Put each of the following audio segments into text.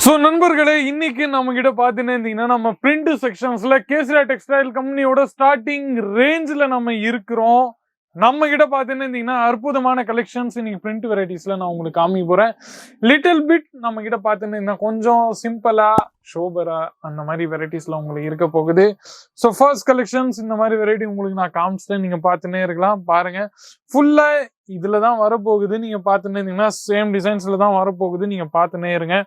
So நண்பர்களே, இன்னைக்கு நம்ம கிட்ட பார்த்தீங்கன்னா நம்ம பிரிண்ட் செக்ஷன்ஸ்ல கேசரியா டெக்ஸ்டைல் கம்பெனியோட ஸ்டார்டிங் ரேஞ்சில் நம்ம இருக்கிறோம். நம்ம கிட்ட பார்த்தீங்கன்னா அற்புதமான கலெக்ஷன்ஸ் இன்னைக்கு பிரிண்ட் வெரைட்டிஸ்ல நான் உங்களுக்கு காமிக்க போறேன். லிட்டில் பிட் நம்ம கிட்ட பார்த்தீங்கன்னா கொஞ்சம் சிம்பிளா ஷோபரா அந்த மாதிரி வெரைட்டிஸ்ல உங்களுக்கு இருக்க போகுது. ஸோ ஃபர்ஸ்ட் கலெக்ஷன்ஸ் இந்த மாதிரி வெரைட்டி உங்களுக்கு நான் காமிச்சிட்டேன். நீங்க பார்த்துன்னே இருக்கலாம். பாருங்க, ஃபுல்லா இதுல தான் வரப்போகுது. நீங்க பார்த்துன்னே இருந்தீங்கன்னா சேம் டிசைன்ஸ்ல தான் வரப்போகுது. நீங்க பார்த்துன்னே இருங்க.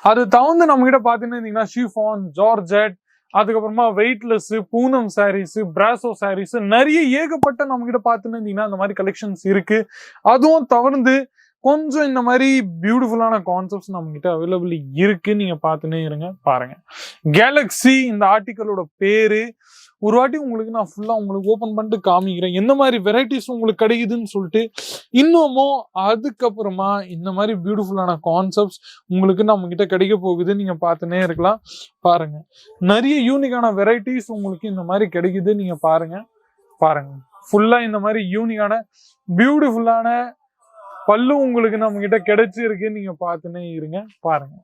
அது தவிர்த்து நம்ம கிட்ட பாத்தீங்கன்னா ஷிஃபான், ஜார்ஜெட், அதுக்கப்புறமா வெயிட்லெஸ், பூனம் சாரீஸ், பிராசோ சாரீஸ், நிறைய ஏகப்பட்ட நம்ம கிட்ட பாத்தீங்கன்னா அந்த மாதிரி கலெக்ஷன்ஸ் இருக்கு. அதுவும் தவிர்த்து கொஞ்சம் இந்த மாதிரி பியூட்டிஃபுல்லான கான்செப்ட்ஸ் நம்ம கிட்ட அவைலபிள் இருக்கு. நீங்க பார்த்துனே இருங்க. பாருங்க, கேலக்ஸி இந்த ஆர்டிக்கலோட பேரு. ஒரு வாட்டி உங்களுக்கு நான் ஃபுல்லா உங்களுக்கு ஓபன் பண்ணிட்டு காமிக்கிறேன் எந்த மாதிரி வெரைட்டிஸ் உங்களுக்கு கிடைக்குதுன்னு சொல்லிட்டு. இன்னமும் அதுக்கப்புறமா இந்த மாதிரி பியூட்டிஃபுல்லான கான்செப்ட்ஸ் உங்களுக்கு நம்ம கிட்ட கிடைக்க போகுது. நீங்க பார்த்துனே இருக்கலாம். பாருங்க, நிறைய யூனிக்கான வெரைட்டிஸ் உங்களுக்கு இந்த மாதிரி கிடைக்குது. நீங்க பாருங்க பாருங்க ஃபுல்லா இந்த மாதிரி யூனிக்கான பியூட்டிஃபுல்லான பல்லு உங்களுக்கு நம்ம கிட்ட கிடைச்சிருக்கு. நீங்க பார்த்துனே இருங்க. பாருங்க,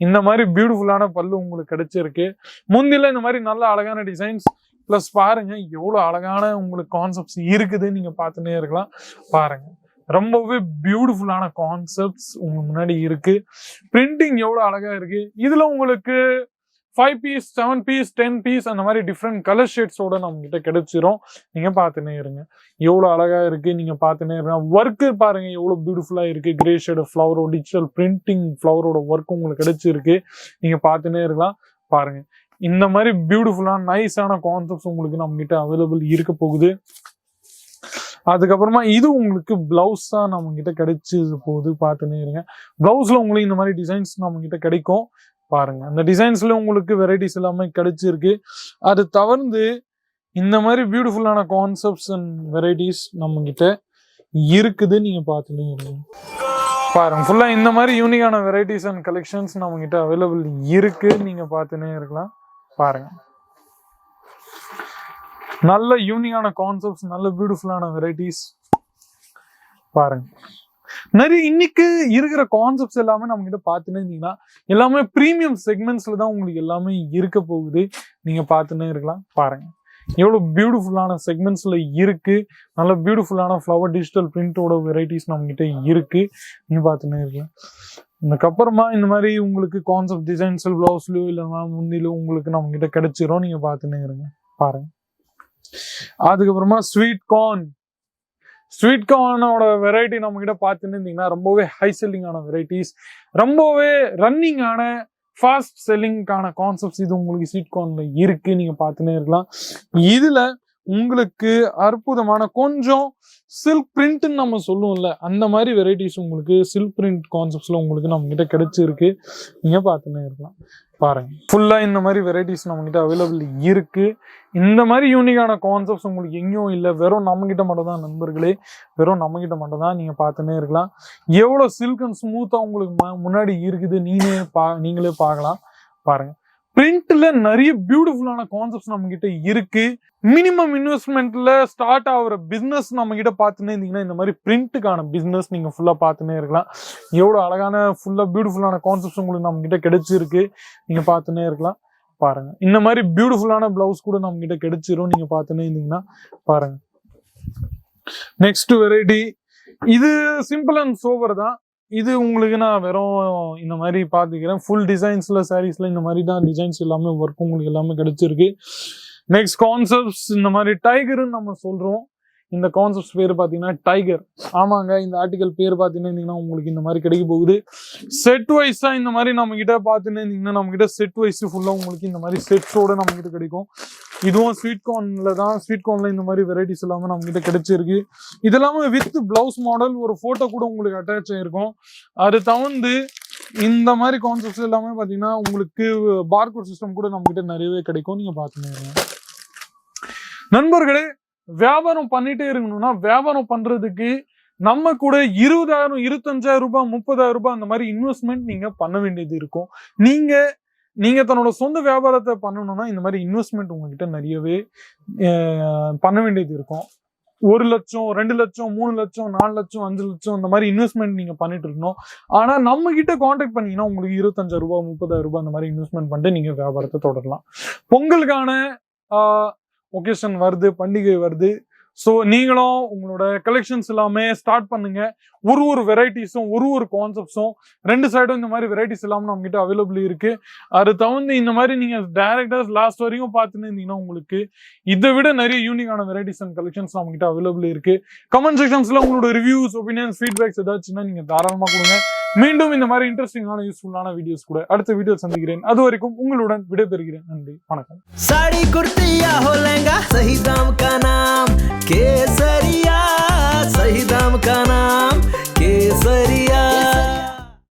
இந்த மாதிரி பியூட்டிஃபுல்லான பல்லு உங்களுக்கு கிடைச்சிருக்கு. முந்தில இந்த மாதிரி நல்ல அழகான டிசைன்ஸ் பிளஸ் பாருங்க எவ்வளவு அழகான உங்களுக்கு கான்செப்ட்ஸ் இருக்குது. நீங்க பார்த்துனே இருக்கலாம். பாருங்க, ரொம்பவே பியூட்டிஃபுல்லான கான்செப்ட்ஸ் உங்க முன்னாடி இருக்கு. பிரிண்டிங் எவ்வளவு அழகா இருக்கு. இதுல உங்களுக்கு 5 பீஸ், 7 பீஸ், 10 பீஸ் அந்த மாதிரி டிஃப்ரெண்ட் கலர் ஷேட்ஸோட நம்ம கிட்ட கிடைச்சிரும். நீங்க பார்த்துனே இருங்க. எவ்வளவு அழகா இருக்கு. நீங்க பார்த்துனே இருங்க. ஒர்க்கு பாருங்க எவ்வளவு பியூட்டிஃபுல்லா இருக்கு. கிரே ஷேட் ஃபிளவரோட டிஜிட்டல் பிரிண்டிங் ஃபிளவரோட ஒர்க் உங்களுக்கு கிடைச்சிருக்கு. நீங்க பார்த்துனே இருக்கலாம். பாருங்க, இந்த மாதிரி பியூட்டிஃபுல்லான நைஸான கான்செப்ட்ஸ் உங்களுக்கு நம்ம கிட்ட அவைலபிள் இருக்க போகுது. அதுக்கப்புறமா இது உங்களுக்கு பிளவுஸா நம்ம கிட்ட கிடைச்சி போகுது. பார்த்துனே இருங்க. பிளவுஸ்ல உங்களுக்கு இந்த மாதிரி டிசைன்ஸ் நம்ம கிட்ட கிடைக்கும். பாருங்க, அந்த டிசைன்ஸ்ல உங்களுக்கு வெரைட்டிஸ் எல்லாமே கிடைச்சிருக்கு. அது தவிர்த்து இந்த மாதிரி பியூட்டிஃபுல்லான கான்செப்ட்ஸ் அண்ட் வெரைட்டிஸ் நம்ம கிட்ட இருக்குது. நீங்க பார்த்துனே இருங்க. பாருங்க, ஃபுல்லா இந்த மாதிரி யூனிக்கான வெரைட்டிஸ் அண்ட் கலெக்ஷன்ஸ் நம்ம கிட்ட அவைலபிள் இருக்கு. நீங்க பார்த்துனே இருக்கலாம். பாருங்க, நல்ல யூனிக்கான கான்செப்ட்ஸ், நல்ல பியூட்டிஃபுல்லான வெரைட்டிஸ். பாருங்க, நிறைய இன்னைக்கு இருக்கிற கான்செப்ட்ஸ் எல்லாமே நம்ம கிட்ட பார்த்துன்னு இருந்தீங்கன்னா எல்லாமே பிரீமியம் செக்மெண்ட்ஸ்ல தான் உங்களுக்கு எல்லாமே இருக்க போகுது. நீங்க பார்த்துன்னே இருக்கலாம். பாருங்க, எவ்வளவு பியூட்டிஃபுல்லான செக்மெண்ட்ஸ்ல இருக்கு. நல்ல பியூட்டிஃபுல்லான ஃப்ளவர் டிஜிட்டல் பிரிண்டோட வெரைட்டிஸ் நம்ம கிட்ட இருக்கு. நீங்க பார்த்துன்னே இருக்கலாம். இதுக்கப்புறமா இந்த மாதிரி உங்களுக்கு கான்செப்ட் டிசைன்ஸ் பிளவுஸ்லயோ இல்லைன்னா முந்திலோ உங்களுக்கு நம்ம கிட்ட கிடைச்சிரும். நீங்க பார்த்துன்னே இருங்க. பாருங்க, அதுக்கப்புறமா ஸ்வீட் கார்னோட வெரைட்டி நம்ம கிட்ட பார்த்துன்னு இருந்தீங்கன்னா ரொம்பவே ஹை செல்லிங்கான வெரைட்டிஸ், ரொம்பவே ரன்னிங்கான ஃபாஸ்ட் செல்லிங்கான கான்செப்ட்ஸ் இது உங்களுக்கு ஸ்வீட் கார்ன்ல இருக்கு. நீங்க பார்த்துன்னே இருக்கலாம். இதுல உங்களுக்கு அற்புதமான கொஞ்சம் சில்க் பிரிண்ட்னு நம்ம சொல்லுவோம்ல, அந்த மாதிரி வெரைட்டிஸ் உங்களுக்கு சில்க் பிரிண்ட் கான்செப்ட்ஸ்ல உங்களுக்கு நம்ம கிட்ட கிடைச்சிருக்கு. நீங்க பார்த்துன்னே இருக்கலாம். பாருங்க, ஃபுல்லா இந்த மாதிரி வெரைட்டிஸ் நம்ம கிட்ட அவைலபிள் இருக்கு. இந்த மாதிரி யூனிக்கான கான்செப்ட்ஸ் உங்களுக்கு எங்கேயும் இல்லை, வெறும் நம்ம கிட்ட மட்டும் தான் நண்பர்களே, வெறும் நம்ம கிட்ட மட்டும் தான். நீங்க பார்த்துன்னே இருக்கலாம். எவ்வளவு சில்க் அண்ட் ஸ்மூத்தா உங்களுக்கு முன்னாடி இருக்குது. நீங்களே பார்க்கலாம். பாருங்க, பிரிண்ட்ல நிறைய பியூட்டிஃபுல்லான கான்செப்ட்ஸ் நம்ம கிட்ட இருக்கு. மினிமம் இன்வெஸ்ட்மெண்ட்ல ஸ்டார்ட் ஆகுற பிசினஸ் நம்ம கிட்ட பார்த்துன்னே இருந்தீங்கன்னா இந்த மாதிரி பிரிண்ட்டுக்கான பிசினஸ் நீங்க ஃபுல்லா பார்த்துன்னே இருக்கலாம். எவ்வளவு அழகான ஃபுல்லா பியூட்டிஃபுல்லான கான்செப்ட்ஸ் உங்களுக்கு நம்ம கிட்ட கிடைச்சிருக்கு. நீங்க பார்த்துன்னே இருக்கலாம். பாருங்க, இந்த மாதிரி பியூட்டிஃபுல்லான பிளவுஸ் கூட நம்ம கிட்ட கிடைச்சிரும். நீங்க பார்த்துன்னே இருந்தீங்கன்னா. பாருங்க, நெக்ஸ்ட் வெரைட்டி இது சிம்பிள் அண்ட் சோவர் தான். இது உங்களுக்கு நான் வெறும் இந்த மாதிரி பார்த்துக்கிறேன். ஃபுல் டிசைன்ஸ்ல சாரீஸ்ல இந்த மாதிரி தான் டிசைன்ஸ் எல்லாமே ஒர்க் உங்களுக்கு எல்லாமே கிடைச்சிருக்கு. நெக்ஸ்ட் கான்செப்ட்ஸ் இந்த மாதிரி டைகர்னு நம்ம சொல்றோம். இந்த கான்செப்ட்ஸ் பேர் பார்த்தீங்கன்னா டைகர். ஆமாங்க, இந்த ஆர்டிகல் பேர் பார்த்தீங்கன்னா உங்களுக்கு இந்த மாதிரி கிடைக்க போகுது. செட் வைஸா இந்த மாதிரி நம்ம கிட்ட பார்த்துன்னு நம்ம கிட்ட செட் வைஸ் ஃபுல்லா உங்களுக்கு இந்த மாதிரி செட்ஸோட நம்ம கிட்ட கிடைக்கும். இதுவும் ஸ்வீட் கார்ன்ல தான். ஸ்வீட் கார்ன்ல இந்த மாதிரி வெரைட்டிஸ் எல்லாமே நம்ம கிட்ட கிடைச்சிருக்கு. இது எல்லாமே வித் பிளவுஸ் மாடல், ஒரு போட்டோ கூட உங்களுக்கு அட்டாச் ஆயிருக்கும். அது தவிர்த்து இந்த மாதிரி கான்செப்ட்ஸ் எல்லாமே பார்த்தீங்கன்னா உங்களுக்கு பார்கோட் சிஸ்டம் கூட நம்ம கிட்ட நிறையவே கிடைக்கும். நீங்க பார்த்துன்னு நண்பர்களே, வியாபாரம் பண்ணிட்டே இருக்கணும்னா வியாபாரம் பண்றதுக்கு நம்ம கூட 20,000, 25,000 ரூபாய், 30,000 ரூபாய் அந்த மாதிரி இன்வெஸ்ட்மெண்ட் நீங்க பண்ண வேண்டியது இருக்கும். நீங்க தன்னோட சொந்த வியாபாரத்தை பண்ணணும்னா இந்த மாதிரி இன்வெஸ்ட்மெண்ட் உங்ககிட்ட நிறையவே பண்ண வேண்டியது இருக்கும். 1 லட்சம் 2 லட்சம் 3 லட்சம் 4 லட்சம் 5 லட்சம் இந்த மாதிரி இன்வெஸ்ட்மெண்ட் நீங்க பண்ணிட்டு இருக்கணும். ஆனா நம்ம கிட்ட காண்டாக்ட் பண்ணீங்கன்னா உங்களுக்கு 25,000 ரூபாய் 30,000 ரூபாய் அந்த மாதிரி இன்வெஸ்ட்மெண்ட் பண்ணிட்டு நீங்க வியாபாரத்தை தொடரலாம். பொங்கலுக்கான ஒகேஷன் வருது, பண்டிகை வருது. ஸோ நீங்களும் உங்களோட கலெக்ஷன்ஸ் எல்லாமே ஸ்டார்ட் பண்ணுங்க. ஒரு வெரைட்டிஸும் ஒரு கான்செப்ட்ஸும் 2 சைடும் இந்த மாதிரி வெரைட்டிஸ் எல்லாமே நம்ம கிட்ட அவைலபிள் இருக்கு. அது தவிர்த்து இந்த மாதிரி நீங்க டைரக்டா லாஸ்ட் வரைக்கும் பார்த்துன்னு இருந்தீங்கன்னா உங்களுக்கு இதை விட நிறைய யூனிக்கான வெரைட்டிஸ் அண்ட் கலெக்ஷன்ஸ் நம்ம கிட்ட அவைலபிள் இருக்கு. கமெண்ட் செக்ஷன்ஸ்ல உங்களோட ரிவ்யூஸ், ஒப்பீனியன்ஸ், ஃபீட்பேக்ஸ் ஏதாச்சுன்னா நீங்க தாராளமா கொடுங்க. மீண்டும் இந்த மாதிரி இன்ட்ரெஸ்டிங்கான யூஸ்ஃபுல்லான வீடியோஸ் கூட அடுத்த வீடியோ சந்திக்கிறேன். அது வரைக்கும் உங்களுடன் விடைபெறுகிறேன். நன்றி, வணக்கம். साड़ी कुर्ती या हो लहंगा, सही दाम का नाम केसरिया, सही दाम का नाम केसरिया।